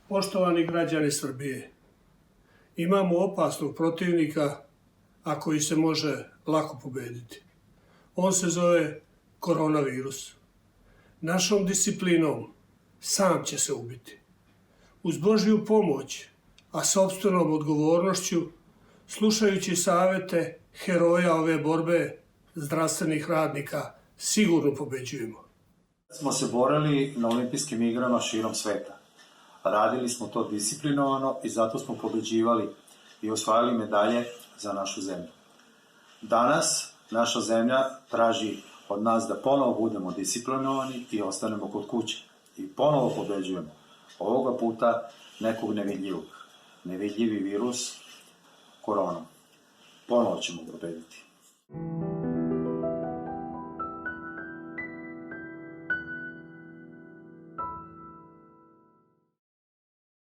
Poštovani građani Srbije, imamo opasnog protivnika, a koji se može lako pobediti. On se zove koronavirus. Našom disciplinom sam će se ubiti. Uz Božju pomoć, a sopstvenom odgovornošću, slušajući savete heroja ove borbe, zdravstvenih radnika, sigurno pobeđujemo. Smo se borili na olimpijskim igrama širom sveta. Radili smo to disciplinovano i zato smo pobeđivali i osvajali medalje za našu zemlju. Danas naša zemlja traži od nas da ponovo budemo disciplinovani i ostanemo kod kuće. I ponovo pobeđujemo. Ovoga puta nekog nevidljivog. Nevidljivi virus, koronu. Ponovo ćemo pobediti.